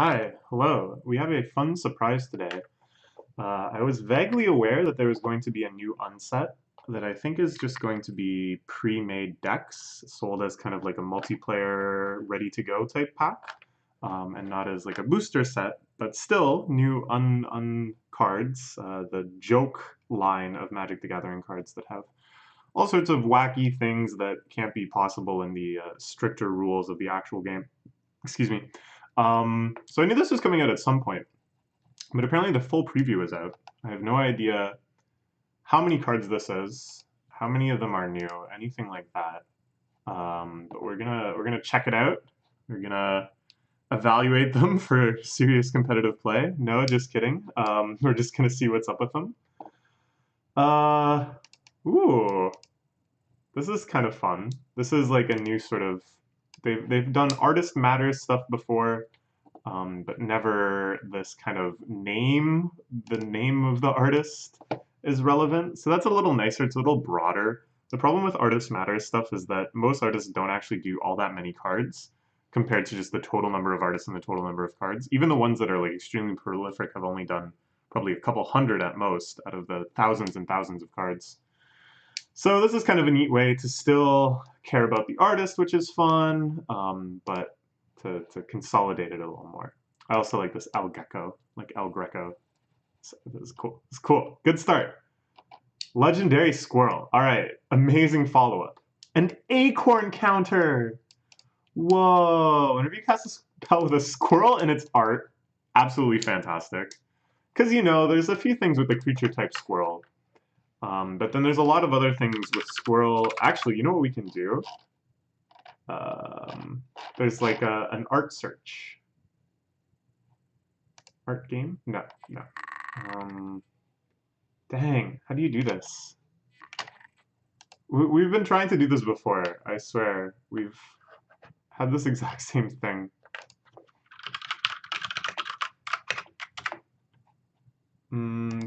Hi, hello. We have a fun surprise today. I was vaguely aware that there was going to be a new unset that I think is just going to be pre-made decks sold as kind of like a multiplayer ready-to-go type pack, and not as like a booster set, but still new cards, the joke line of Magic the Gathering cards that have all sorts of wacky things that can't be possible in the stricter rules of the actual game. Excuse me. So I knew this was coming out at some point, but apparently the full preview is out. I have no idea how many cards this is, how many of them are new, anything like that. But we're gonna check it out. We're gonna evaluate them for serious competitive play. No, just kidding. We're just gonna see what's up with them. Uh, ooh, this is kind of fun. This is like a new sort of. They've done Artist Matters stuff before. But never this kind of name, the name of the artist is relevant. So that's a little nicer, it's a little broader. The problem with Artist Matters stuff is that most artists don't actually do all that many cards compared to just the total number of artists and the total number of cards. Even the ones that are like extremely prolific have only done probably a couple hundred at most out of the thousands and thousands of cards. So this is kind of a neat way to still care about the artist, which is fun, but to consolidate it a little more. I also like this El Gecko, like El Greco. So this is cool. It's cool. Good start. Legendary Squirrel. All right. Amazing follow-up. An acorn counter. Whoa. Whenever you cast a spell with a squirrel in its art, absolutely fantastic. Because, you know, there's a few things with the creature type squirrel. But then there's a lot of other things with squirrel. Actually, you know what we can do? There's like an art search. Art game? No, no. Dang, how do you do this? We've been trying to do this before, I swear. We've had this exact same thing.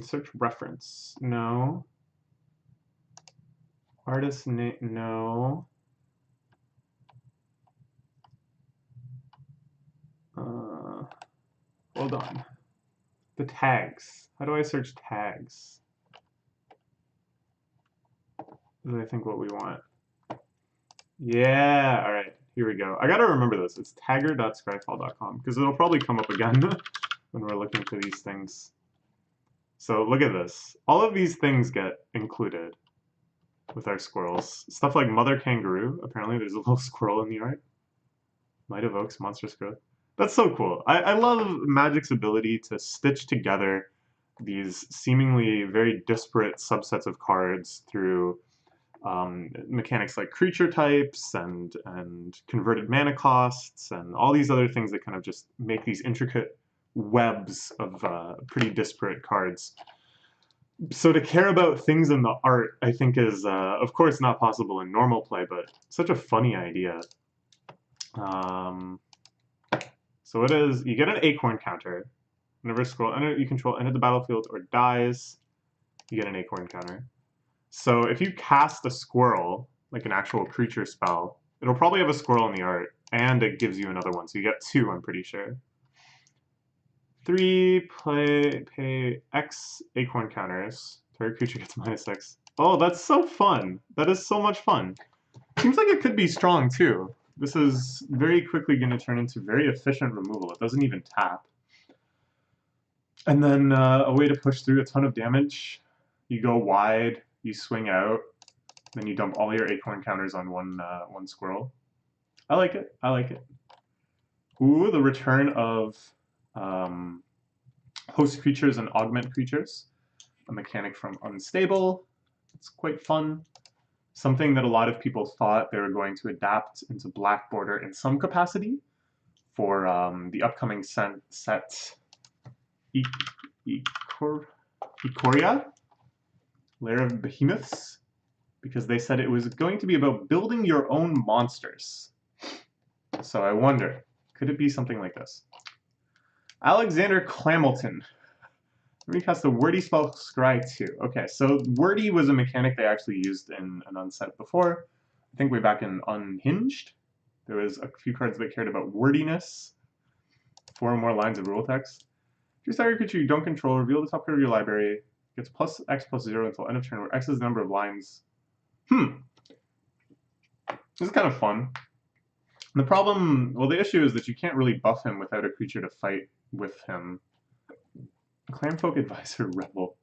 Search reference. No. Artist name. No. Hold on. The tags. How do I search tags? This is, I think, what we want. Yeah, all right, here we go. I gotta remember this. It's tagger.scryfall.com because it'll probably come up again when we're looking for these things. So look at this. All of these things get included with our squirrels. Stuff like Mother Kangaroo. Apparently there's a little squirrel in the art. Might evokes monstrous growth. That's so cool. I love Magic's ability to stitch together these seemingly very disparate subsets of cards through mechanics like creature types and converted mana costs and all these other things that kind of just make these intricate webs of pretty disparate cards. So to care about things in the art, I think is, of course, not possible in normal play, but such a funny idea. So it is, you get an acorn counter. Whenever scroll you control enter the battlefield or dies, you get an acorn counter. So if you cast a squirrel, like an actual creature spell, it'll probably have a squirrel in the art, and it gives you another one. So you get two, I'm pretty sure. 3, pay X acorn counters. Target creature gets -6. Oh, that's so fun. That is so much fun. Seems like it could be strong, too. This is very quickly going to turn into very efficient removal. It doesn't even tap. And then a way to push through a ton of damage. You go wide, you swing out, then you dump all your acorn counters on one squirrel. I like it. I like it. Ooh, the return of host creatures and augment creatures. A mechanic from Unstable. It's quite fun. Something that a lot of people thought they were going to adapt into Black Border in some capacity for the upcoming set Ikoria, Lair of Behemoths, because they said it was going to be about building your own monsters. So I wonder, could it be something like this? Alexander Clamilton. Recast the wordy spell Scry 2. Okay, so wordy was a mechanic they actually used in an unset before. I think way back in Unhinged. There was a few cards that cared about wordiness. 4 or more lines of rule text. If you start your creature you don't control, reveal the top card of your library. Gets plus X plus 0 until end of turn, where X is the number of lines. This is kind of fun. The problem, well, the issue is that you can't really buff him without a creature to fight with him. Clanfolk Advisor Rebel.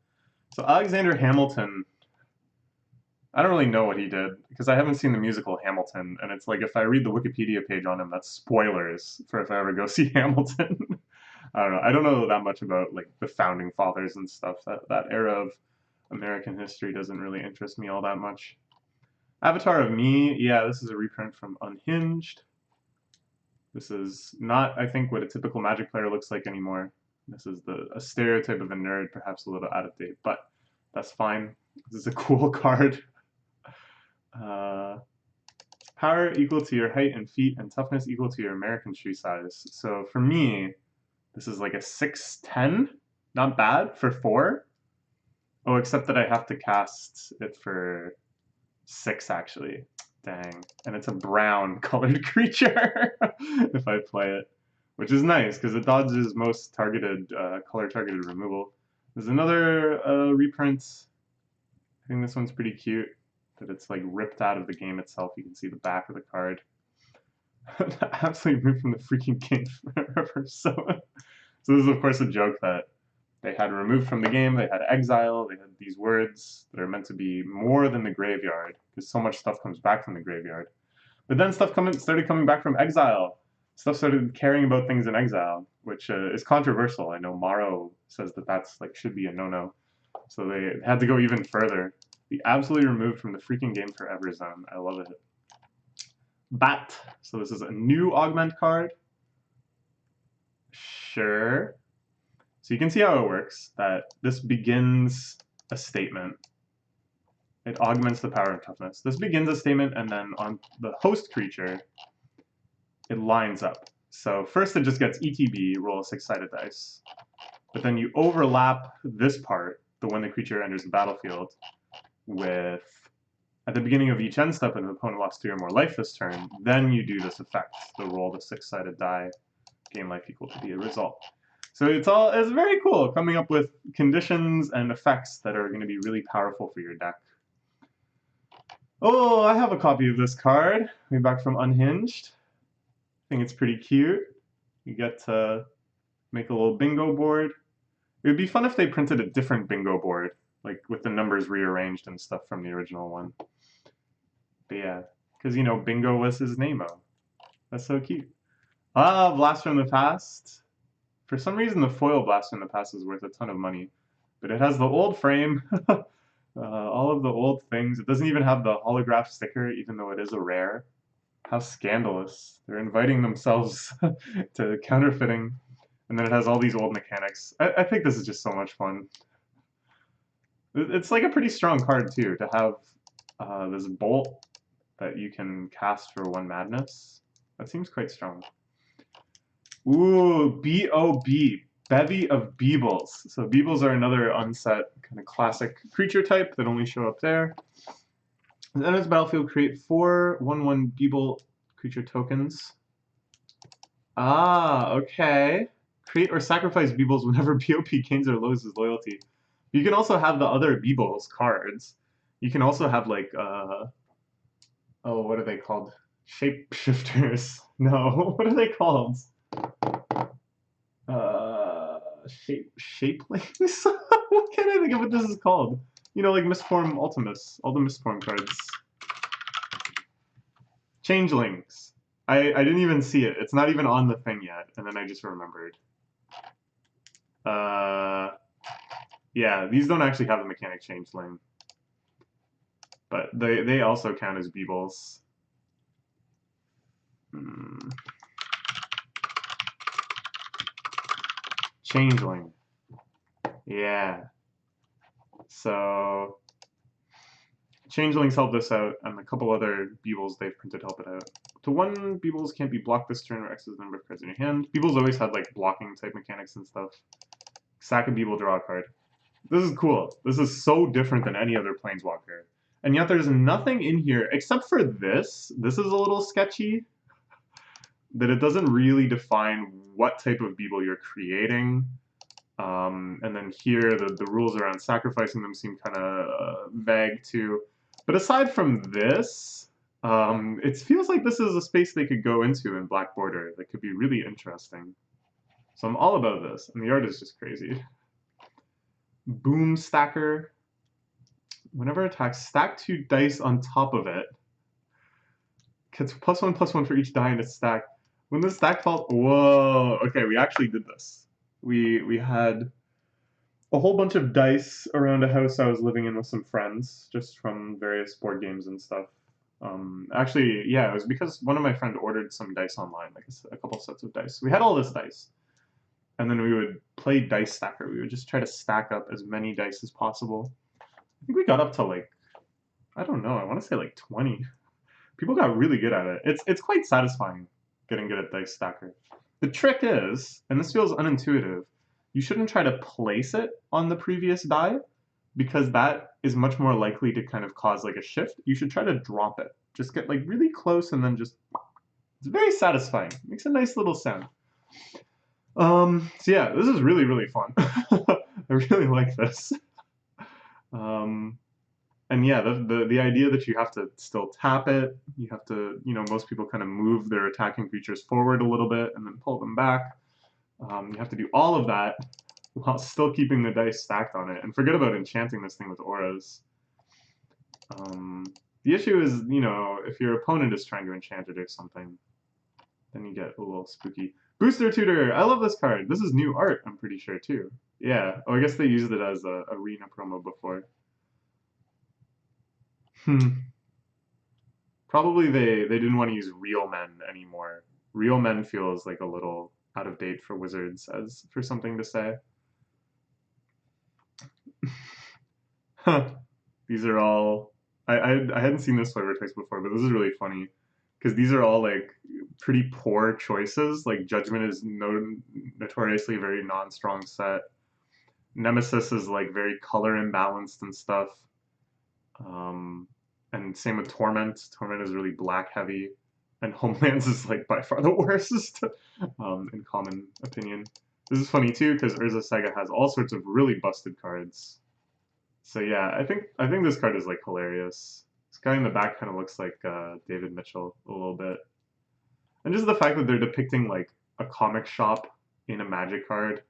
So Alexander Hamilton, I don't really know what he did, because I haven't seen the musical Hamilton, and it's like if I read the Wikipedia page on him, that's spoilers for if I ever go see Hamilton. I don't know. I don't know that much about like the founding fathers and stuff. That era of American history doesn't really interest me all that much. Avatar of Me, yeah, this is a reprint from Unhinged. This is not, I think, what a typical Magic player looks like anymore. This is a stereotype of a nerd, perhaps a little out of date, but that's fine. This is a cool card. Power equal to your height and feet, and toughness equal to your American tree size. So for me, this is like a 6/10. Not bad for 4. Oh, except that I have to cast it for 6, actually. Dang. And it's a brown colored creature if I play it, which is nice because it dodges most targeted color targeted removal. There's another reprint. I think this one's pretty cute, that it's like ripped out of the game itself. You can see the back of the card. Absolutely ripped from the freaking game forever. So this is of course a joke that they had removed from the game, they had exile, they had these words that are meant to be more than the graveyard, because so much stuff comes back from the graveyard. But then stuff started coming back from exile. Stuff started caring about things in exile, which is controversial. I know Morrow says that that's like should be a no-no. So they had to go even further. Be absolutely removed from the freaking game forever zone. I love it. Bat. So this is a new augment card. Sure. So you can see how it works, that this begins a statement. It augments the power and toughness. This begins a statement, and then on the host creature, it lines up. So first it just gets ETB, roll a 6-sided dice. But then you overlap this part, the when the creature enters the battlefield, with, at the beginning of each end step, and the opponent lost 3 or more life this turn, then you do this effect, the roll the 6-sided die, gain life equal to the result. So it's very cool, coming up with conditions and effects that are going to be really powerful for your deck. Oh, I have a copy of this card, way back from Unhinged. I think it's pretty cute. You get to make a little bingo board. It would be fun if they printed a different bingo board, like with the numbers rearranged and stuff from the original one. But yeah, because you know, Bingo was his name-o. That's so cute. Ah, Blast from the Past. For some reason, the foil Blast from the Past is worth a ton of money, but it has the old frame, all of the old things. It doesn't even have the holograph sticker, even though it is a rare. How scandalous. They're inviting themselves to counterfeiting. And then it has all these old mechanics. I think this is just so much fun. It's like a pretty strong card, too, to have this bolt that you can cast for 1 madness. That seems quite strong. Ooh, B.O.B. Bevy of Beebles. So Beebles are another unset kind of classic creature type that only show up there. And then as battlefield, create 4 1/1 Beeble creature tokens. Ah, okay. Create or sacrifice Beebles whenever BOP gains or loses loyalty. You can also have the other Beebles cards. You can also have like, oh, what are they called? Shapeshifters. No, what are they called? Shapelings? What can I think of what this is called? You know, like Mistform Ultimus, all the Mistform cards. Changelings. I didn't even see it. It's not even on the thing yet, and then I just remembered. Yeah, these don't actually have the mechanic Changeling. But they also count as Beebles. Changeling. Yeah. So Changelings help this out, and a couple other Beebles they've printed help it out. To 1, Beebles can't be blocked this turn, or X is the number of cards in your hand. Beebles always had like blocking type mechanics and stuff. Sack a Beeble, draw a card. This is cool. This is so different than any other Planeswalker. And yet there's nothing in here except for this. This is a little sketchy. that it doesn't really define what type of beetle you're creating. And then here, the rules around sacrificing them seem kind of vague too. But aside from this, it feels like this is a space they could go into in Black Border that could be really interesting. So I'm all about this, and the art is just crazy. Boom Stacker. Whenever attacks, stack 2 dice on top of it. Gets +1/+1 for each die in its stack. When the stack falls, whoa! Okay, we actually did this. We had a whole bunch of dice around a house I was living in with some friends, just from various board games and stuff. Actually, yeah, it was because one of my friends ordered some dice online, like a couple sets of dice. We had all this dice, and then we would play Dice Stacker. We would just try to stack up as many dice as possible. I think we got up to like, I don't know, I want to say like 20. People got really good at it. It's quite satisfying getting good at Dice Stacker. The trick is, and this feels unintuitive, you shouldn't try to place it on the previous die because that is much more likely to kind of cause like a shift. You should try to drop it. Just get like really close and then just, it's very satisfying. Makes a nice little sound. So yeah, this is really, really fun. I really like this. And yeah, the idea that you have to still tap it, you have to, most people kind of move their attacking creatures forward a little bit and then pull them back. You have to do all of that while still keeping the dice stacked on it. And forget about enchanting this thing with auras. The issue is, if your opponent is trying to enchant it or something, then you get a little spooky. Booster Tutor! I love this card. This is new art, I'm pretty sure, too. Yeah. Oh, I guess they used it as a arena promo before. Probably they didn't want to use Real Men anymore. Real Men feels like a little out of date for Wizards as for something to say. These are all I hadn't seen this flavor text before, but this is really funny because these are all like pretty poor choices. Like Judgment is notoriously a very non-strong set. Nemesis is like very color imbalanced and stuff. And same with Torment. Torment is really black heavy, and Homelands is like by far the worst, in common opinion. This is funny too because Urza Saga has all sorts of really busted cards. So yeah, I think this card is like hilarious. This guy in the back kind of looks like David Mitchell a little bit, and just the fact that they're depicting like a comic shop in a Magic card,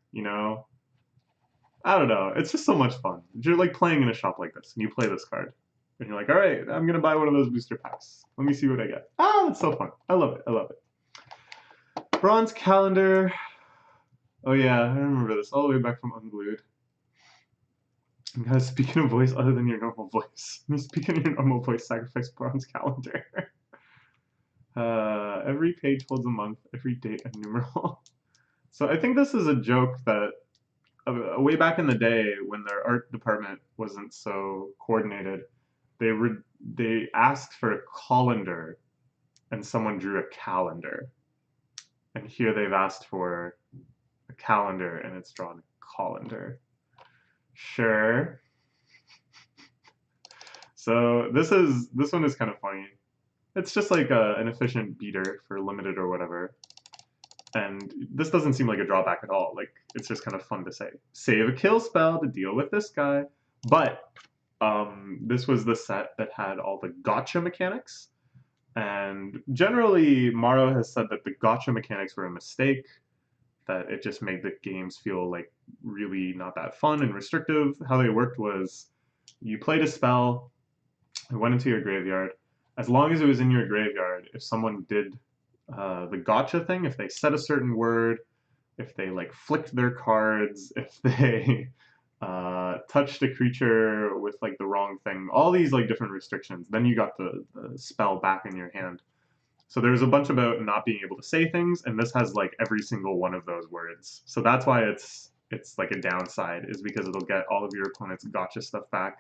I don't know. It's just so much fun. You're like playing in a shop like this, and you play this card. And you're like, all right, I'm going to buy one of those booster packs. Let me see what I get. Ah, it's so fun. I love it. I love it. Bronze Calendar. Oh, yeah, I remember this all the way back from Unglued. You guys, speaking of voice other than your normal voice. You speak in your normal voice, sacrifice Bronze Calendar. Every page holds a month, every date a numeral. So I think this is a joke that way back in the day when their art department wasn't so coordinated, they asked for a colander, and someone drew a calendar. And here they've asked for a calendar, and it's drawn a colander. Sure. So this one is kind of funny. It's just like an efficient beater for limited or whatever. And this doesn't seem like a drawback at all. Like, it's just kind of fun to say. Save a kill spell to deal with this guy. But this was the set that had all the gotcha mechanics. And generally, Morrow has said that the gotcha mechanics were a mistake, that it just made the games feel like really not that fun and restrictive. How they worked was you played a spell, it went into your graveyard. As long as it was in your graveyard, if someone did the gotcha thing, if they said a certain word, if they like flicked their cards, if they touched a creature with like the wrong thing, all these like different restrictions, then you got the spell back in your hand. So there's a bunch about not being able to say things, and this has like every single one of those words. So that's why it's like a downside, is because it'll get all of your opponent's gotcha stuff back.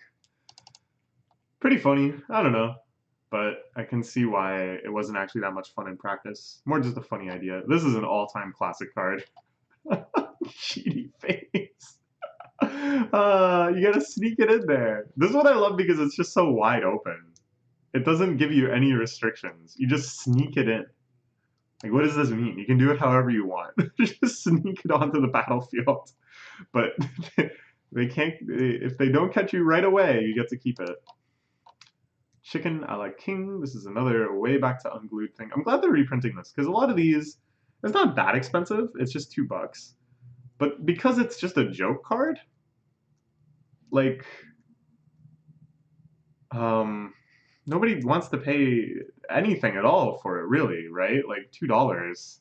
Pretty funny, I don't know. But I can see why it wasn't actually that much fun in practice. More just a funny idea. This is an all-time classic card. Cheaty face. You gotta sneak it in there. This is what I love because it's just so wide open. It doesn't give you any restrictions. You just sneak it in. Like, what does this mean? You can do it however you want. Just sneak it onto the battlefield. But they can't, if they don't catch you right away, you get to keep it. Chicken a la king. This is another way back to unglued thing. I'm glad they're reprinting this, because a lot of these, it's not that expensive. It's just $2. But because it's just a joke card, like, um, nobody wants to pay anything at all for it, really, right? Like $2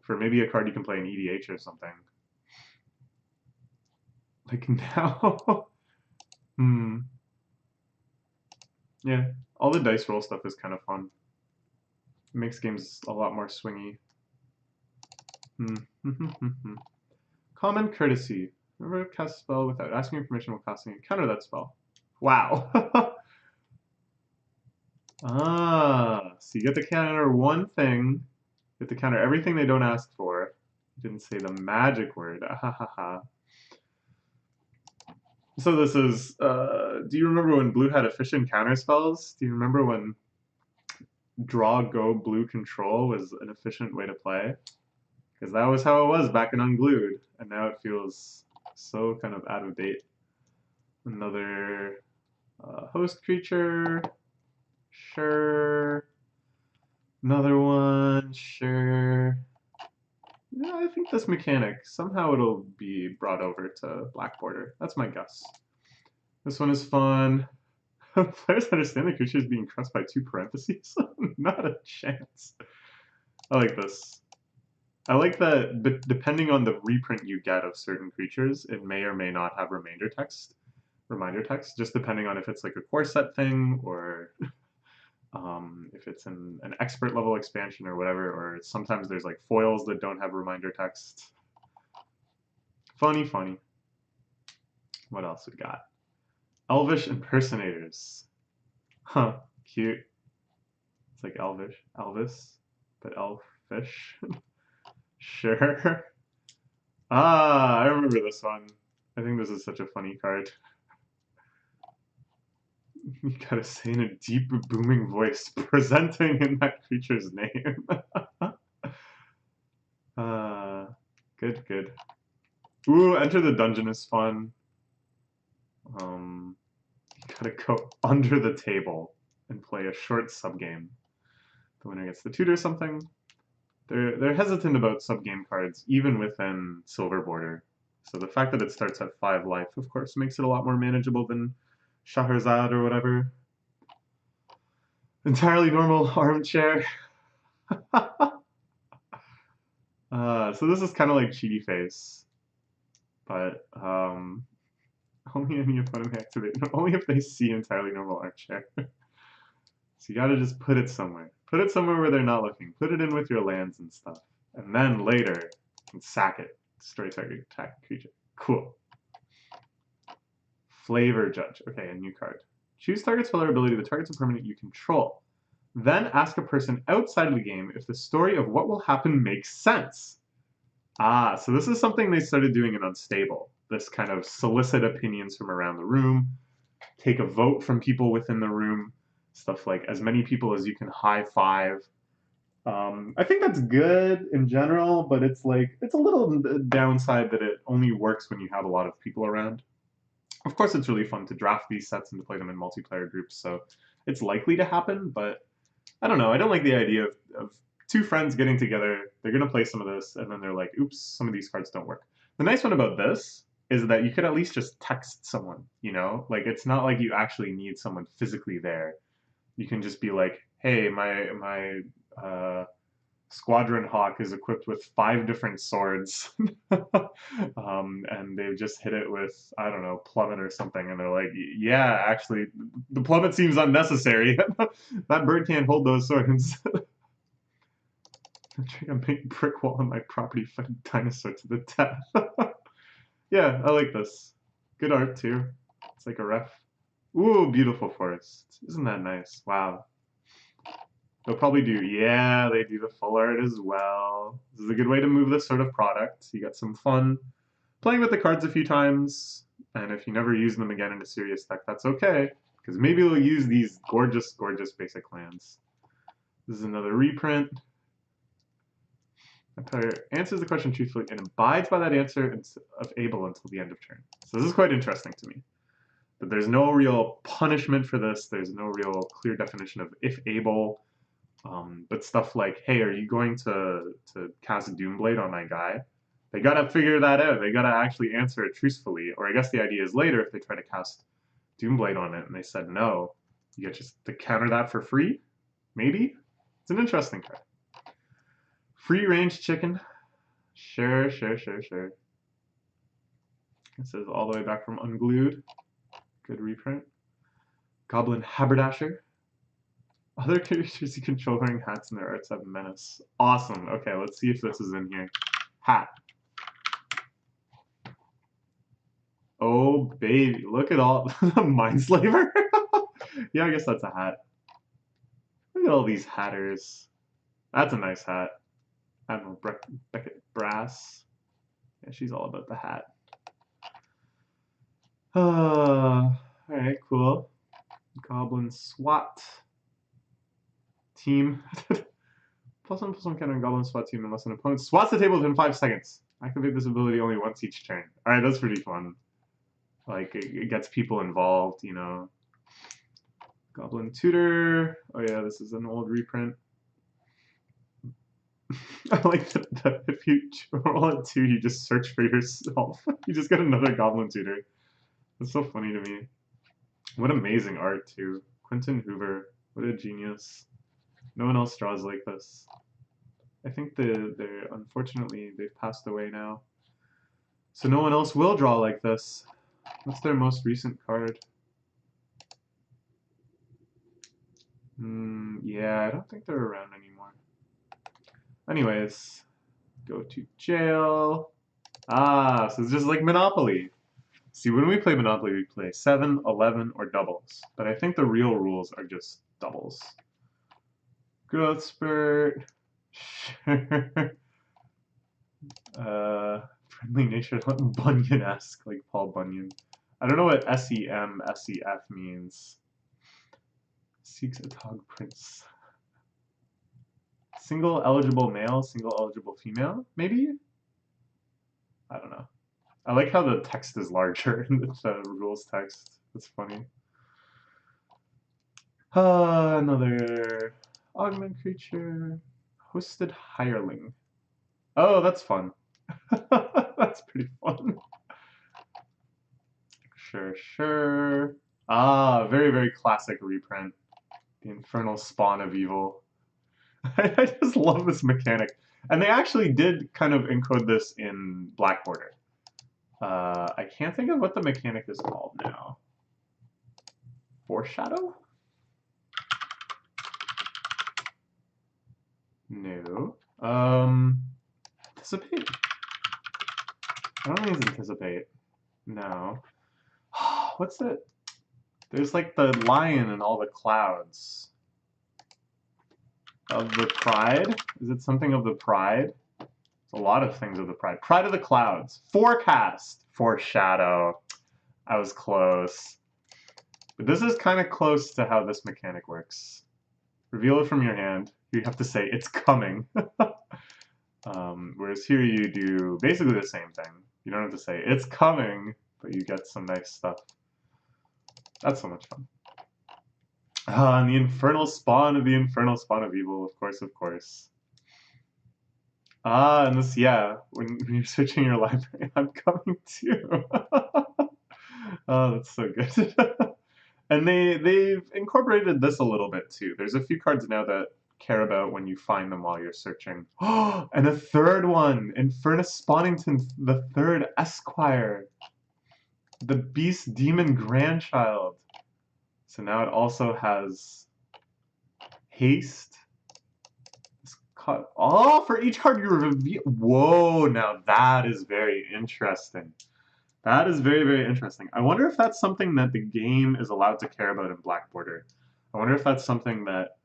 for maybe a card you can play in EDH or something. Like now, hmm, yeah, all the dice roll stuff is kind of fun. It makes games a lot more swingy. Hmm. Common courtesy. Remember to cast a spell without asking your permission while casting it. Counter that spell. Wow. Ah, so you get to counter one thing. You get to counter everything they don't ask for. You didn't say the magic word. Ah, ha, ha, ha. So this is, do you remember when blue had efficient counter spells? Do you remember when draw, go, blue control was an efficient way to play? Because that was how it was back in Unglued, and now it feels so kind of out of date. Another host creature, sure. Another one, sure. Yeah, I think this mechanic, somehow it'll be brought over to Black Border. That's my guess. This one is fun. Players understand the creature is being crushed by 2 parentheses? Not a chance. I like this. I like that, but depending on the reprint you get of certain creatures, it may or may not have reminder text, just depending on if it's like a core set thing or if it's an expert level expansion or whatever, or sometimes there's like foils that don't have reminder text. Funny, funny. What else we got? Elvish impersonators. Huh, cute. It's like Elvish, Elvis, but elfish. Sure. Ah, I remember this one. I think this is such a funny card. You gotta say in a deep, booming voice, presenting in that creature's name. uh, good, good. Ooh, Enter the Dungeon is fun. You gotta go under the table and play a short subgame. The winner gets the tutor something. They're hesitant about subgame cards, even within Silver Border. So the fact that it starts at 5 life, of course, makes it a lot more manageable than Shahrazad or whatever. Entirely normal armchair. So this is kind of like Cheaty Face, but only any opponent may activate. Only if they see entirely normal armchair. So you gotta just put it somewhere. Put it somewhere where they're not looking. Put it in with your lands and stuff. And then later, you can sack it. Destroy target attack creature. Cool. Flavor Judge. Okay, a new card. Choose target's spell or ability that targets a permanent you control. Then ask a person outside of the game if the story of what will happen makes sense. Ah, so this is something they started doing in Unstable. This kind of solicit opinions from around the room, take a vote from people within the room, stuff like as many people as you can high five. I think that's good in general, but it's like it's a little downside that it only works when you have a lot of people around. Of course, it's really fun to draft these sets and to play them in multiplayer groups, so it's likely to happen, but I don't know. I don't like the idea of 2 friends getting together, they're going to play some of this, and then they're like, oops, some of these cards don't work. The nice one about this is that you could at least just text someone, you know? Like, it's not like you actually need someone physically there. You can just be like, hey, my Squadron Hawk is equipped with 5 different swords, and they've just hit it with, I don't know, plummet or something, and they're like, yeah, actually, the plummet seems unnecessary. That bird can't hold those swords. I'm trying to make brick wall on my property, fight a dinosaur to the death. Yeah, I like this. Good art, too. It's like a ref. Ooh, beautiful forest. Isn't that nice? Wow. They'll probably do, yeah, they do the full art as well. This is a good way to move this sort of product. You got some fun playing with the cards a few times, and if you never use them again in a serious deck, that's okay, because maybe we'll use these gorgeous, gorgeous basic lands. This is another reprint. The player answers the question truthfully and abides by that answer of able until the end of turn. So this is quite interesting to me. But there's no real punishment for this. There's no real clear definition of if able. But stuff like, hey, are you going to cast Doomblade on my guy? They gotta figure that out. They gotta actually answer it truthfully. Or I guess the idea is later if they try to cast Doomblade on it and they said no, you get just to counter that for free? Maybe? It's an interesting card. Free range chicken. Sure. It says all the way back from Unglued. Good reprint. Goblin Haberdasher. Other creatures you control wearing hats in their arts have menace. Awesome. Okay, let's see if this is in here. Hat. Oh, baby. Look at all... Mindslaver? Yeah, I guess that's a hat. Look at all these hatters. That's a nice hat. Admiral Beckett Brass. Yeah, she's all about the hat. Alright, cool. Goblin SWAT team. +1/+1 counter on Goblin SWAT team unless an opponent swats the table within 5 seconds. Activate this ability only once each turn. Alright, that's pretty fun. Like, it gets people involved, you know. Goblin Tutor. Oh yeah, this is an old reprint. I like that if you roll a 2, you just search for yourself. You just get another Goblin Tutor. That's so funny to me. What amazing art, too. Quentin Hoover. What a genius. No one else draws like this. I think they're unfortunately, they've passed away now. So no one else will draw like this. What's their most recent card? Yeah, I don't think they're around anymore. Anyways, go to jail. Ah, so it's just like Monopoly. See, when we play Monopoly, we play 7, 11, or doubles. But I think the real rules are just doubles. Growth Spurt. Sure. Friendly nature, Bunyan-esque, like Paul Bunyan. I don't know what SEM, SEF means. Seeks a Tog Prince. Single eligible male, single eligible female, maybe? I don't know. I like how the text is larger in the rules text. That's funny. Another augment creature. Hosted Hireling. Oh, that's fun. That's pretty fun. Sure. Ah, very classic reprint. The Infernal Spawn of Evil. I just love this mechanic. And they actually did kind of encode this in Black Border. I can't think of what the mechanic is called now. Foreshadow? No. Anticipate? I don't think it's anticipate. No. What's it? There's like the lion and all the clouds. Of the Pride? Is it something of the Pride? A lot of things of the Pride. Pride of the Clouds. Forecast. Foreshadow. I was close. But this is kind of close to how this mechanic works. Reveal it from your hand. You have to say, it's coming. Whereas here you do basically the same thing. You don't have to say, it's coming, but you get some nice stuff. That's so much fun. And the Infernal Spawn of Evil, of course. Ah, and this, yeah, when you're searching your library, I'm coming too. Oh, that's so good. And they've incorporated this a little bit too. There's a few cards now that care about when you find them while you're searching. Oh, and a third one, Infernus Spawnington the Third Esquire, the Beast Demon Grandchild. So now it also has haste. Oh, for each card you reveal. Whoa, now that is very interesting. That is very interesting. I wonder if that's something that the game is allowed to care about in Black Border. I wonder if that's something that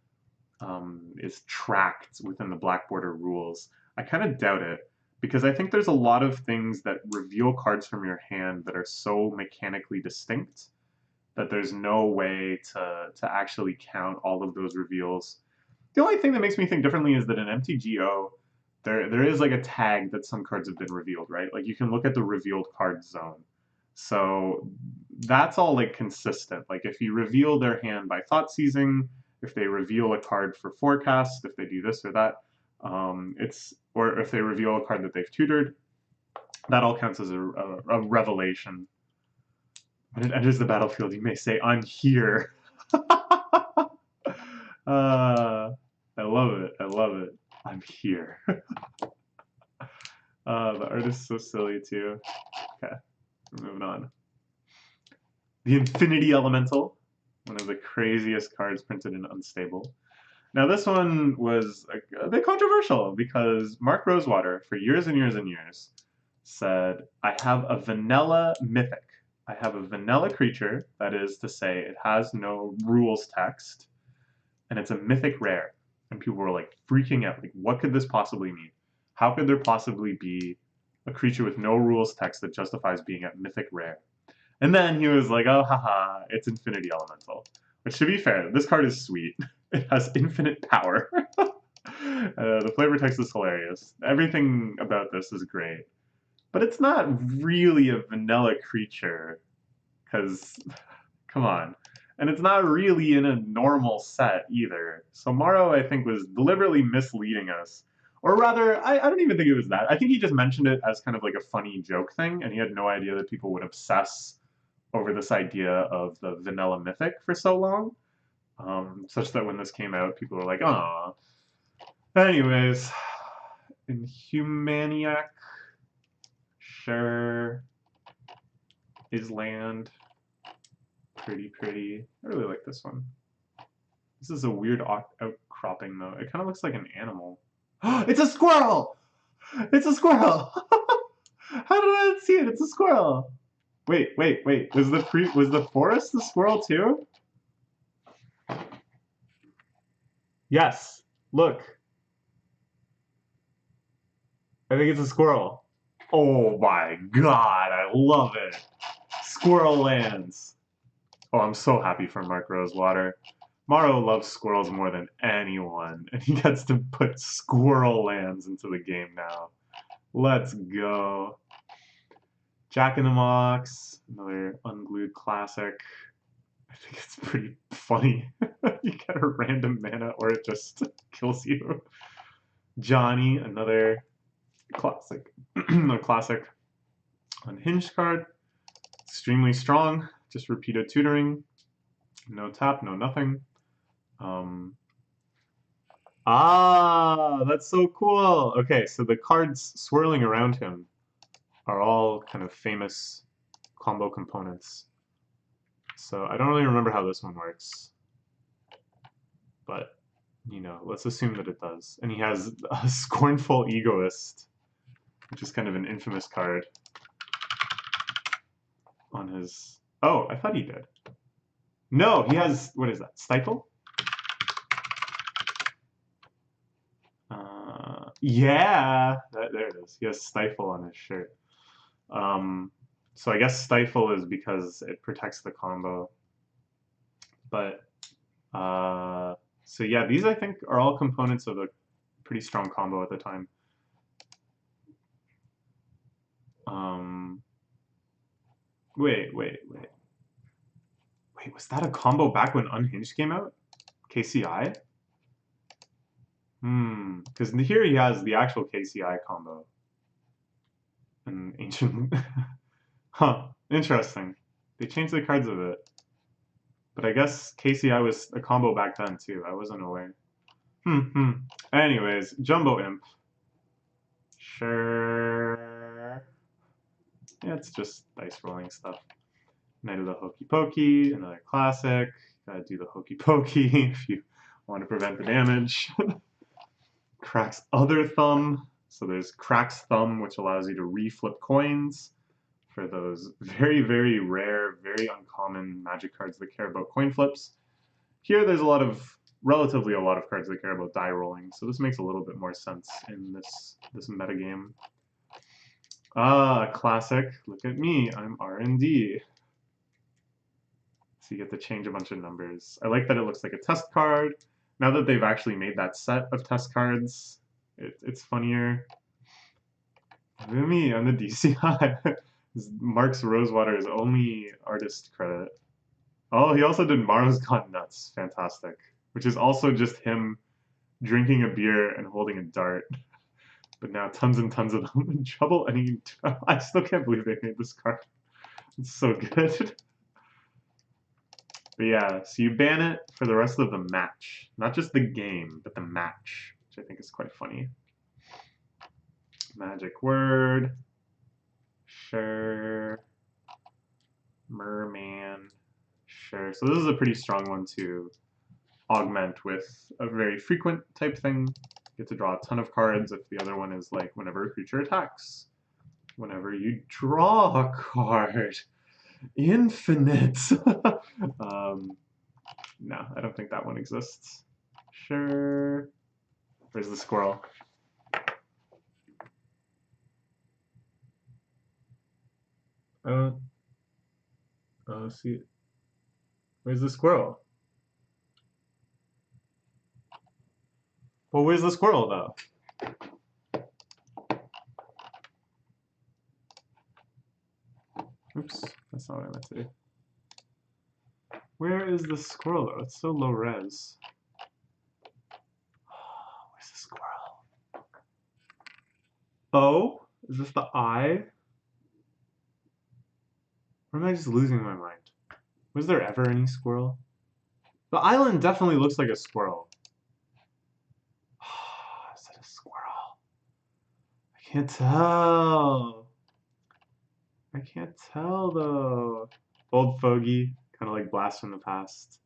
is tracked within the Black Border rules. I kind of doubt it, because I think there's a lot of things that reveal cards from your hand that are so mechanically distinct that there's no way to actually count all of those reveals. The only thing that makes me think differently is that an MTGO there is like a tag that some cards have been revealed, right? Like you can look at the revealed card zone. So that's all like consistent. Like if you reveal their hand by thought seizing, if they reveal a card for forecast, if they do this or that, or if they reveal a card that they've tutored, that all counts as a revelation. When it enters the battlefield, you may say, "I'm here." I love it. I love it. I'm here. The art is so silly too. Okay, we're moving on. The Infinity Elemental, one of the craziest cards printed in Unstable. Now this one was a bit controversial because Mark Rosewater, for years and years and years, said, I have a vanilla mythic. I have a vanilla creature, that is to say it has no rules text, and it's a mythic rare. And people were like freaking out, like what could this possibly mean? How could there possibly be a creature with no rules text that justifies being a mythic rare? And then he was like, oh haha, it's Infinity Elemental. Which to be fair, this card is sweet. It has infinite power. The flavor text is hilarious. Everything about this is great. But it's not really a vanilla creature, because, come on. And it's not really in a normal set either. So Morrow, I think, was deliberately misleading us. Or rather, I don't even think it was that. I think he just mentioned it as kind of like a funny joke thing, and he had no idea that people would obsess over this idea of the vanilla mythic for so long. Such that when this came out, people were like, "Aw." Anyways, Inhumaniac, sure, is land pretty. I really like this one. This is a weird outcropping though. It kind of looks like an animal. It's a squirrel! It's a squirrel! How did I not see it? It's a squirrel. Wait. Was the forest the squirrel too? Yes. Look. I think it's a squirrel. Oh my god, I love it. Squirrel lands. Oh, I'm so happy for Mark Rosewater. Morrow loves squirrels more than anyone, and he gets to put squirrel lands into the game now. Let's go. Jack in the Box, another unglued classic. I think it's pretty funny. You get a random mana or it just kills you. Johnny, another classic. A classic unhinged card. Extremely strong, just repeated tutoring. No tap, no nothing. That's so cool. Okay, so the cards swirling around him are all kind of famous combo components. So I don't really remember how this one works, but you know, let's assume that it does. And he has a Scornful Egoist, which is kind of an infamous card on his... Oh, I thought he did. No, he has, what is that, Stifle? Yeah, there it is. He has Stifle on his shirt. So I guess Stifle is because it protects the combo. But, so yeah, these I think are all components of a pretty strong combo at the time. Wait, was that a combo back when Unhinged came out? KCI? Because here he has the actual KCI combo. An ancient... Huh, interesting. They changed the cards a bit. But I guess KCI was a combo back then too. I wasn't aware. Anyways, Jumbo Imp. Sure. Yeah, it's just dice rolling stuff. Knight of the Hokey Pokey, another classic. Gotta do the Hokey Pokey if you want to prevent the damage. Crack's Other Thumb. So there's Crack's Thumb, which allows you to reflip coins for those very, very rare, very uncommon Magic cards that care about coin flips. Here there's relatively a lot of cards that care about die rolling, so this makes a little bit more sense in this metagame. Classic. Look at me, I'm R&D. So you get to change a bunch of numbers. I like that it looks like a test card. Now that they've actually made that set of test cards, It's funnier. Rumi on the DCI. Mark's Rosewater is only artist credit. Oh, he also did Maro's Gone Nuts. Fantastic. Which is also just him drinking a beer and holding a dart. But now tons and tons of them in trouble. And I still can't believe they made this card. It's so good. But yeah, so you ban it for the rest of the match. Not just the game, but the match, which I think is quite funny. Magic word. Sure. Merman. Sure. So this is a pretty strong one to augment with a very frequent type thing. You get to draw a ton of cards if the other one is like whenever a creature attacks. Whenever you draw a card. Infinite. No, I don't think that one exists. Sure. Where's the squirrel? See. Where's the squirrel? Well, where's the squirrel, though? Oops, that's not what I meant to do. Where is the squirrel, though? It's so low res. Where's the squirrel? Oh? Is this the eye? Or am I just losing my mind? Was there ever any squirrel? The island definitely looks like a squirrel. Is it a squirrel? I can't tell. I can't tell, though. Old fogey, kind of like Blast from the Past.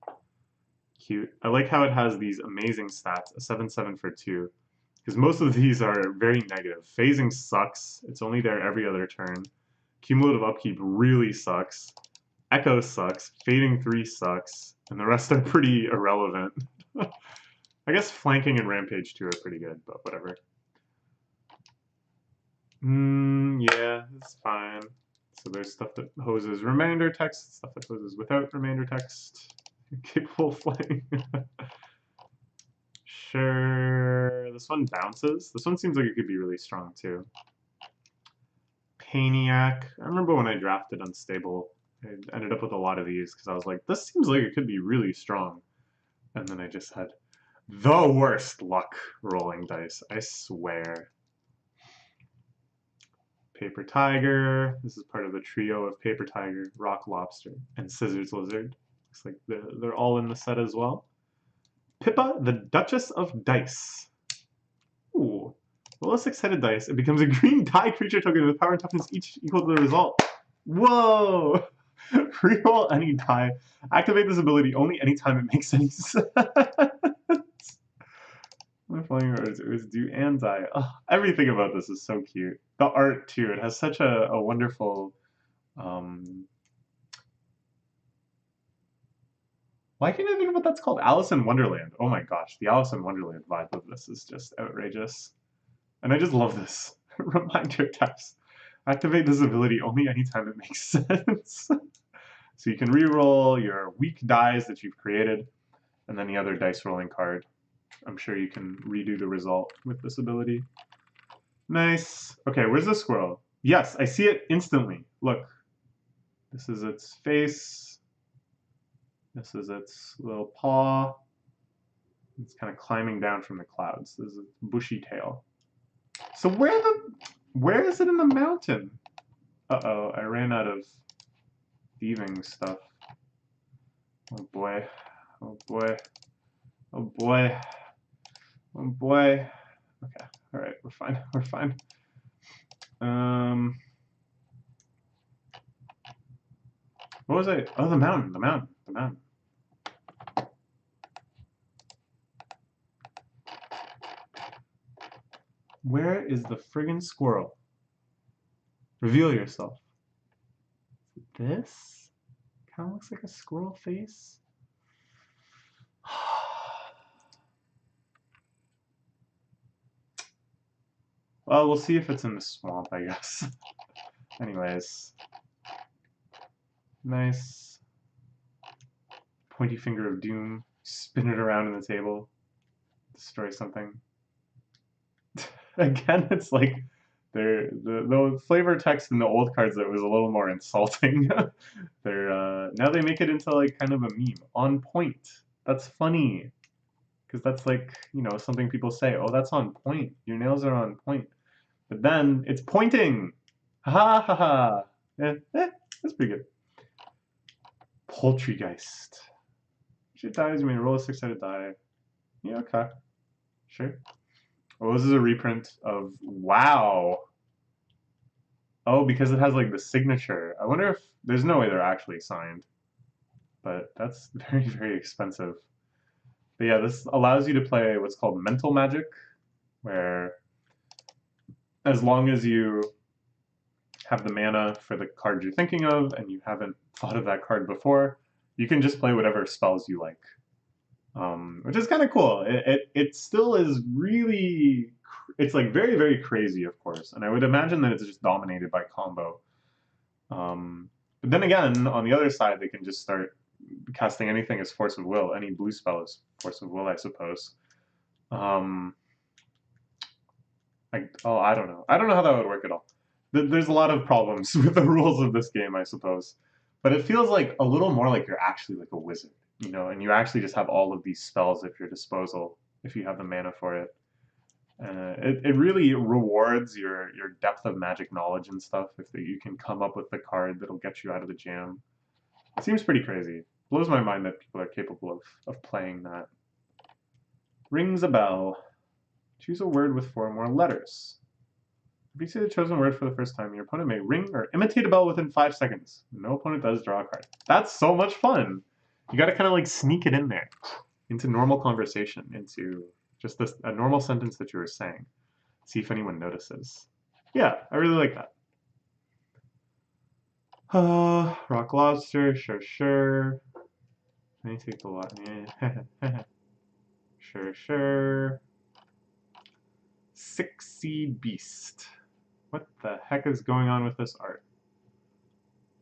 Cute. I like how it has these amazing stats, a 7/7 for 2. Because most of these are very negative. Phasing sucks. It's only there every other turn. Cumulative upkeep really sucks. Echo sucks. Fading 3 sucks. And the rest are pretty irrelevant. I guess flanking and rampage 2 are pretty good, but whatever. Yeah, it's fine. So there's stuff that hoses remainder text, stuff that hoses without remainder text. Capable of flying. Sure. This one bounces. This one seems like it could be really strong too. Paniac. I remember when I drafted Unstable, I ended up with a lot of these because I was like, this seems like it could be really strong. And then I just had the worst luck rolling dice, I swear. Paper Tiger. This is part of the trio of Paper Tiger, Rock Lobster, and Scissors Lizard. Looks like they're all in the set as well. Pippa, the Duchess of Dice. Ooh. Roll a 6-headed dice. It becomes a green die creature token with power and toughness each equal to the result. Whoa! Reroll any die. Activate this ability only anytime it makes any sense. My flying words, it was do and die. Oh, everything about this is so cute. The art too, it has such a wonderful why can't I think of what that's called? Alice in Wonderland. Oh my gosh, the Alice in Wonderland vibe of this is just outrageous. And I just love this. Reminder text. Activate this ability only anytime it makes sense. So you can re-roll your weak dice that you've created, and then the other dice rolling card. I'm sure you can redo the result with this ability. Nice. Okay, where's the squirrel? Yes, I see it instantly. Look. This is its face. This is its little paw. It's kind of climbing down from the clouds. This is its bushy tail. So where is it in the mountain? Uh-oh, I ran out of thieving stuff. Oh boy. Oh boy. Oh boy. Oh boy. Okay. Alright, we're fine. We're fine. What was I? Oh, the mountain. The mountain. The mountain. Where is the friggin' squirrel? Reveal yourself. This? Kind of looks like a squirrel face. Well, we'll see if it's in the swamp, I guess. Anyways. Nice. Pointy finger of doom. Spin it around in the table. Destroy something. Again, it's like the flavor text in the old cards that was a little more insulting. They're now they make it into like kind of a meme. On point. That's funny. Because that's like, you know, something people say, oh, that's on point. Your nails are on point. But then it's pointing. Ha ha ha. That's pretty good. Poultrygeist. If it dies, you may roll a six-sided die. Yeah, okay. Sure. Oh, this is a reprint of wow. Oh, because it has like the signature. I wonder if there's no way they're actually signed. But that's very, very expensive. But yeah, this allows you to play what's called mental magic, where as long as you have the mana for the card you're thinking of and you haven't thought of that card before, you can just play whatever spells you like. Which is kind of cool. It still is really, it's like very, very crazy, of course. And I would imagine that it's just dominated by combo. But then again, on the other side, they can just start casting anything as Force of Will. Any blue spell is Force of Will, I suppose. I don't know. I don't know how that would work at all. There's a lot of problems with the rules of this game, I suppose. But it feels like a little more like you're actually like a wizard, you know, and you actually just have all of these spells at your disposal if you have the mana for it. It really rewards your depth of magic knowledge and stuff if you can come up with the card that'll get you out of the jam. It seems pretty crazy. Blows my mind that people are capable of playing that. Rings a bell. Choose a word with 4 or more letters. If you say the chosen word for the first time, your opponent may ring or imitate a bell within 5 seconds. No opponent does draw a card. That's so much fun! You gotta kind of like sneak it in there into normal conversation, into just a normal sentence that you were saying. See if anyone notices. Yeah, I really like that. Rock lobster, sure. Let me take the lot. Sure. Six-seed beast. What the heck is going on with this art?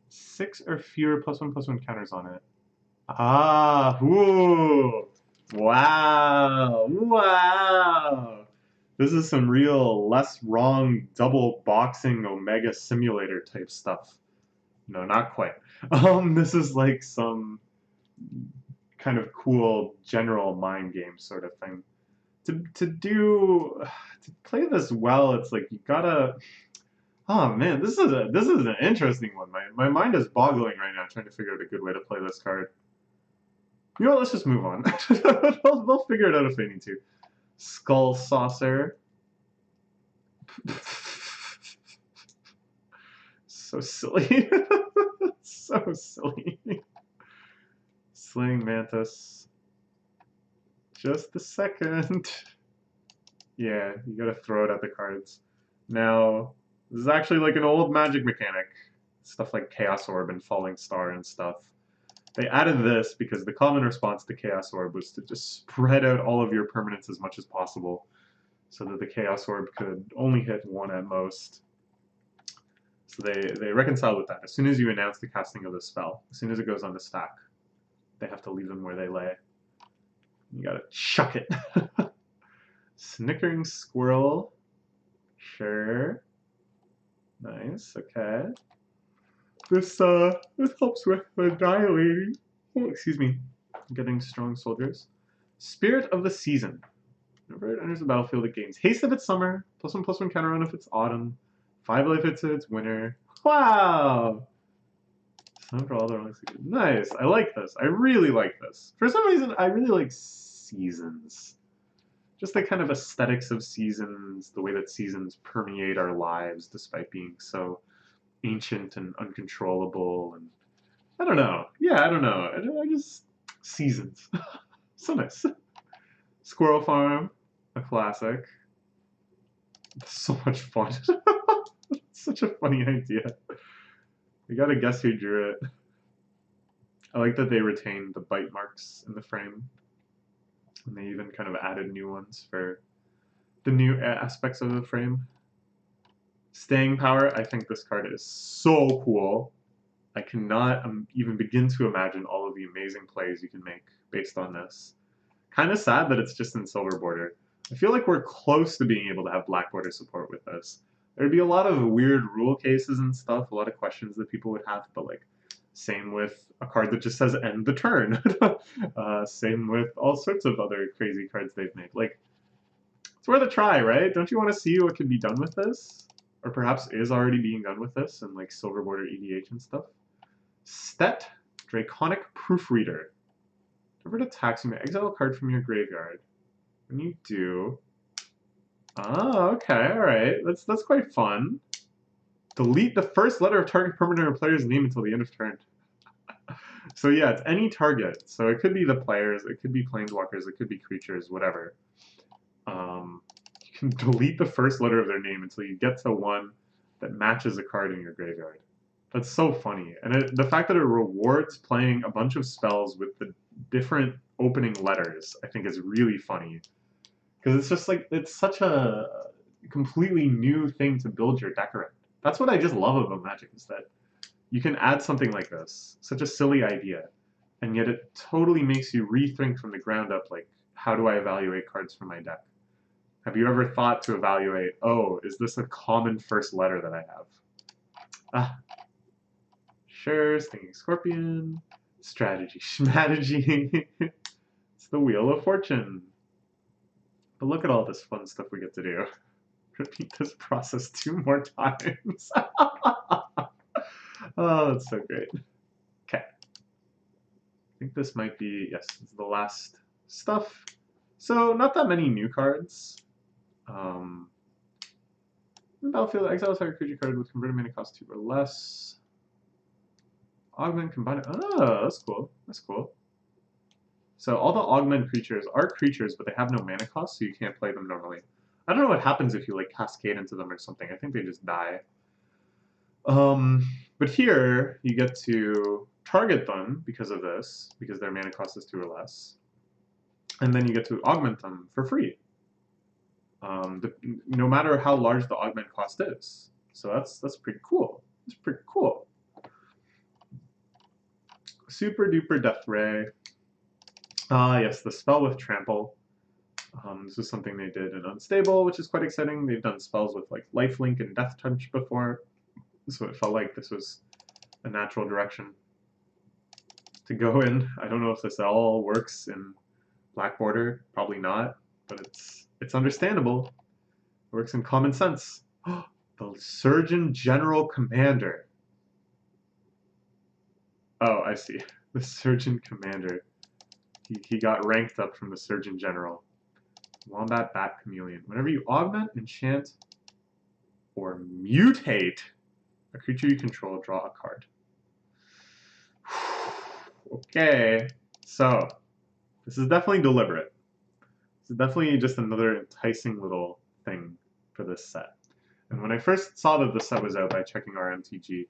6 or fewer +1/+1 counters on it. Ah, ooh. Wow. This is some real less wrong double boxing Omega simulator type stuff. No, not quite. This is like some kind of cool general mind game sort of thing. To play this well, it's like you gotta. Oh man, this is an interesting one. My mind is boggling right now trying to figure out a good way to play this card. You know what, let's just move on. They'll figure it out if they need to. Skull Saucer. So silly. So silly. Slaying Mantis. Just a second. Yeah, you gotta throw it at the cards. Now, this is actually like an old Magic mechanic. Stuff like Chaos Orb and Falling Star and stuff. They added this because the common response to Chaos Orb was to just spread out all of your permanents as much as possible so that the Chaos Orb could only hit 1 at most. So they reconciled with that. As soon as you announce the casting of the spell, as soon as it goes on the stack, they have to leave them where they lay. You gotta chuck it. Snickering Squirrel. Sure. Nice, okay. This helps with annihilating. Oh, excuse me. Getting strong soldiers. Spirit of the Season. Whenever it enters the battlefield, it gains haste if it's summer, +1/+1 counter on if it's autumn, 5 life if it's winter. Wow! Time for all the wrong seasons. Nice. I like this. I really like this. For some reason, I really like seasons. Just the kind of aesthetics of seasons, the way that seasons permeate our lives despite being so ancient and uncontrollable, and I don't know. Yeah, I don't know. I just seasons. So nice. Squirrel Farm, a classic. So much fun. Such a funny idea. You gotta guess who drew it. I like that they retained the bite marks in the frame. And they even kind of added new ones for the new aspects of the frame. Staying Power, I think this card is so cool. I cannot even begin to imagine all of the amazing plays you can make based on this. Kind of sad that it's just in silver border. I feel like we're close to being able to have black border support with this. There'd be a lot of weird rule cases and stuff, a lot of questions that people would have, but like, same with a card that just says end the turn. Same with all sorts of other crazy cards they've made. Like, it's worth a try, right? Don't you want to see what can be done with this? Or perhaps is already being done with this and like silver border EDH and stuff? Stet, Draconic Proofreader. Whenever it attacks, you may exile a card from your graveyard. When you do... Oh, okay, alright. That's quite fun. Delete the first letter of target permanent or player's name until the end of turn. So yeah, it's any target. So it could be the players, it could be planeswalkers, it could be creatures, whatever. You can delete the first letter of their name until you get to one that matches a card in your graveyard. That's so funny. And the fact that it rewards playing a bunch of spells with the different opening letters, I think is really funny. Because it's just like, it's such a completely new thing to build your deck around. That's what I just love about Magic, is that you can add something like this, such a silly idea, and yet it totally makes you rethink from the ground up, like, how do I evaluate cards from my deck? Have you ever thought to evaluate, oh, is this a common first letter that I have? Ah, sure, Stinging Scorpion, strategy, schmategy. It's the Wheel of Fortune. But look at all this fun stuff we get to do. Repeat this process 2 more times. Oh, that's so great. Okay. I think this might be, yes, this is the last stuff. So, not that many new cards. Battlefield, exile target creature card with converted mana cost 2 or less. Augment, combine it. Oh, that's cool. That's cool. So all the augment creatures are creatures, but they have no mana cost, so you can't play them normally. I don't know what happens if you like cascade into them or something. I think they just die. But here you get to target them because of this, because their mana cost is 2 or less, and then you get to augment them for free. No matter how large the augment cost is. So that's pretty cool. That's pretty cool. Super duper death ray. Yes, the spell with trample. This is something they did in Unstable, which is quite exciting. They've done spells with like lifelink and death touch before, so it felt like this was a natural direction to go in. I don't know if this all works in Black Border, probably not, but it's understandable. It works in common sense. The Surgeon General Commander. Oh, I see. The Surgeon Commander. He got ranked up from the Surgeon General. Wombat Bat Chameleon. Whenever you augment, enchant, or mutate a creature you control, draw a card. Okay, so this is definitely deliberate. This is definitely just another enticing little thing for this set. And when I first saw that the set was out by checking our MTG,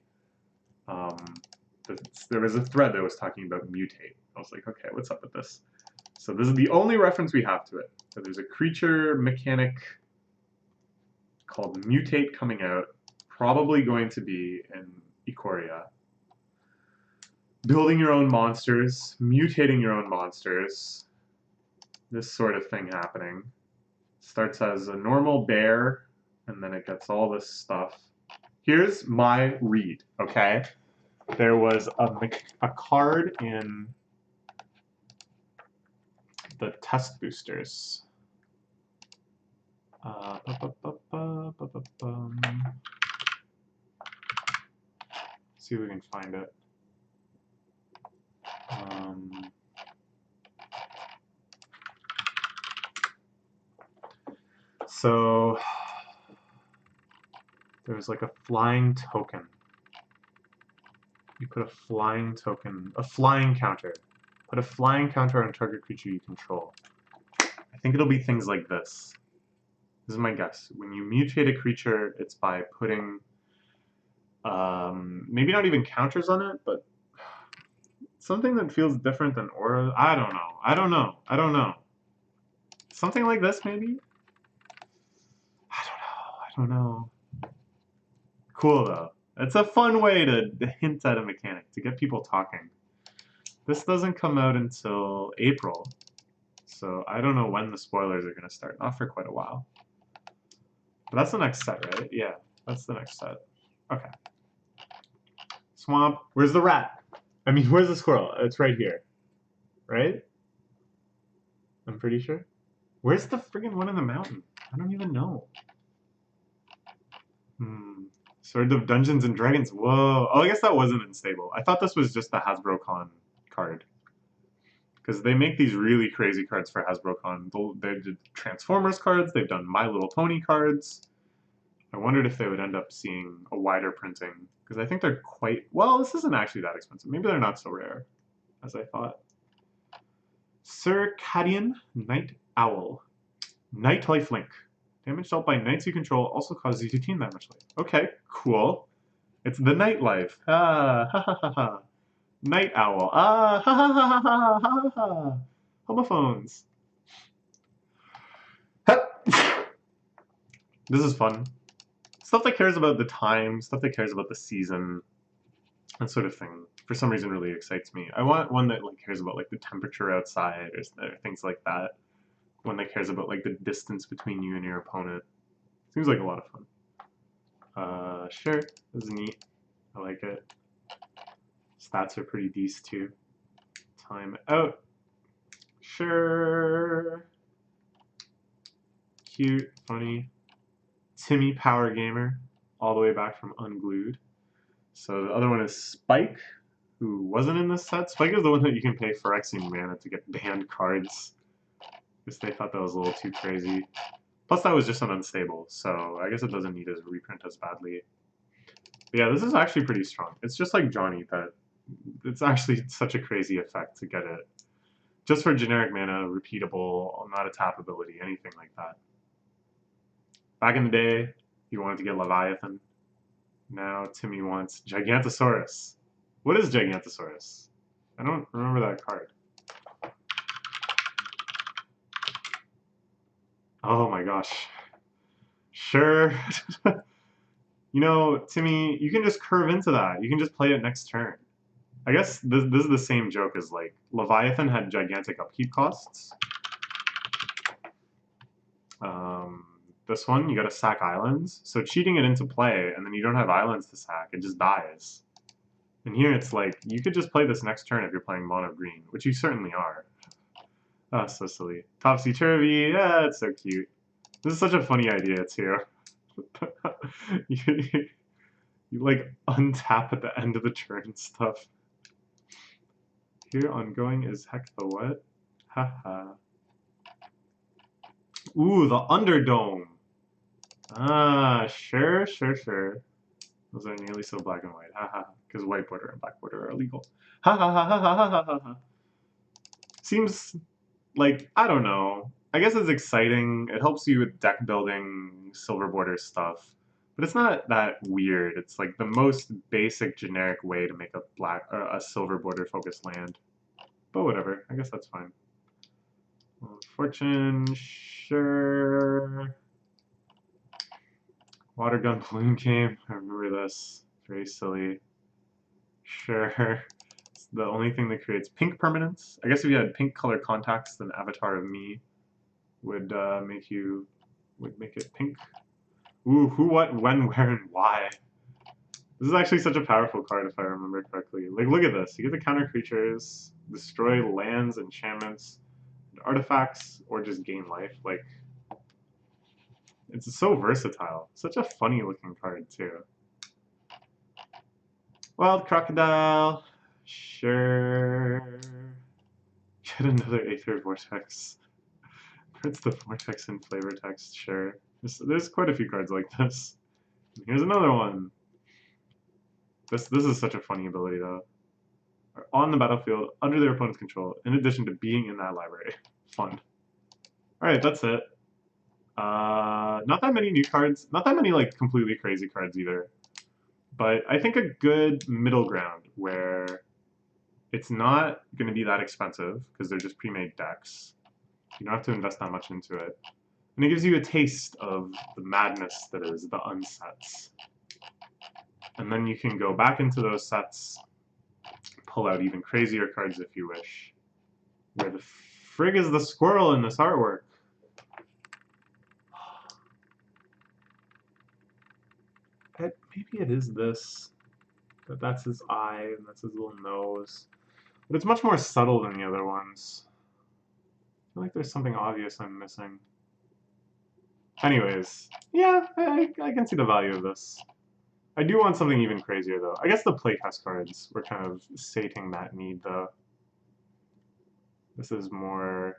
there was a thread that was talking about mutate. I was like, okay, what's up with this? So this is the only reference we have to it. So there's a creature mechanic called Mutate coming out, probably going to be in Ikoria. Building your own monsters, mutating your own monsters, this sort of thing happening. Starts as a normal bear, and then it gets all this stuff. Here's my read, okay? There was a card in the test boosters. See if we can find it. So there's like a flying token. You put a flying token, a flying counter. Put a flying counter on target creature you control. I think it'll be things like this. This is my guess. When you mutate a creature, it's by putting, maybe not even counters on it, but something that feels different than aura. I don't know. I don't know. I don't know. Something like this, maybe? I don't know. I don't know. Cool, though. It's a fun way to hint at a mechanic, to get people talking. This doesn't come out until April, So I don't know when the spoilers are going to start. Not for quite a while. But that's the next set, right? Yeah, that's the next set. Okay. Swamp. Where's the rat? I mean, where's the squirrel? It's right here. Right? I'm pretty sure. Where's the friggin' one in the mountain? I don't even know. Sword of Dungeons and Dragons. Whoa. Oh, I guess that wasn't unstable. I thought this was just the HasbroCon card. Because they make these really crazy cards for HasbroCon. They did Transformers cards. They've done My Little Pony cards. I wondered if they would end up seeing a wider printing. Because I think they're quite... Well, this isn't actually that expensive. Maybe they're not so rare as I thought. Circadian Night Owl. Night Life Link. Damage dealt by knights you control also causes you to gain that much life. Okay, cool. It's the nightlife. Ah, ha ha ha ha. Night owl. Ah, ha ha ha ha ha ha ha. Homophones. This is fun. Stuff that cares about the time, stuff that cares about the season, that sort of thing. For some reason, really excites me. I want one that like cares about like the temperature outside or things like that. One that cares about like the distance between you and your opponent. Seems like a lot of fun. Sure, this is neat. I like it. Stats are pretty decent too. Time out. Sure. Cute, funny. Timmy Power Gamer, all the way back from Unglued. So the other one is Spike, who wasn't in this set. Spike is the one that you can pay Phyrexian mana to get banned cards. Because they thought that was a little too crazy. Plus that was just an unstable, so I guess it doesn't need a reprint as badly. But yeah, this is actually pretty strong. It's just like Johnny, that it's actually such a crazy effect to get it. Just for generic mana, repeatable, not a tap ability, anything like that. Back in the day, you wanted to get Leviathan. Now Timmy wants Gigantosaurus. What is Gigantosaurus? I don't remember that card. Oh my gosh. Sure. You know, Timmy, you can just curve into that. You can just play it next turn. I guess this is the same joke as like Leviathan had gigantic upkeep costs. This one, you gotta sack islands. So cheating it into play, and then you don't have islands to sack, it just dies. And here it's like, you could just play this next turn if you're playing mono green, which you certainly are. Ah, so silly. Topsy-turvy, yeah, it's so cute. This is such a funny idea, too. you like untap at the end of the turn and stuff. Here ongoing is heck the what? Haha. Ooh, the Underdome. Ah, sure, sure, sure. Those are nearly so black and white. Haha. Because white border and black border are illegal. Ha ha ha ha ha ha ha ha. Seems like, I don't know. I guess it's exciting. It helps you with deck building, silver border stuff. But it's not that weird. It's like the most basic generic way to make a black or a silver border focused land. But whatever. I guess that's fine. Fortune, sure. Water gun balloon game. I remember this. Very silly. Sure. It's the only thing that creates pink permanence. I guess if you had pink color contacts, then Avatar of Me would make it pink. Ooh, who, what, when, where, and why. This is actually such a powerful card if I remember correctly. Like, look at this. You get the counter creatures, destroy lands, enchantments, and artifacts, or just gain life. Like, it's so versatile. Such a funny looking card, too. Wild Crocodile. Sure. Get another Aether Vortex. Prints the Vortex in flavor text. Sure. There's quite a few cards like this. Here's another one. This is such a funny ability, though. On the battlefield, under their opponent's control, in addition to being in that library. Fun. Alright, that's it. Not that many new cards. Not that many, like, completely crazy cards, either. But I think a good middle ground where it's not going to be that expensive, because they're just pre-made decks. You don't have to invest that much into it. And it gives you a taste of the madness that is the unsets. And then you can go back into those sets, pull out even crazier cards if you wish. Where the frig is the squirrel in this artwork? Maybe it is this. That's his eye, and that's his little nose. But it's much more subtle than the other ones. I feel like there's something obvious I'm missing. Anyways, yeah, I can see the value of this. I do want something even crazier, though. I guess the playtest cards were kind of sating that need, though. This is more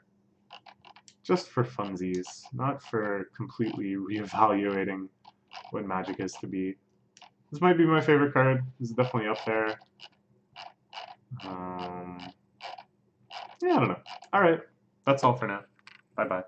just for funsies, not for completely reevaluating what Magic is to be. This might be my favorite card. This is definitely up there. Yeah, I don't know. All right, that's all for now. Bye-bye.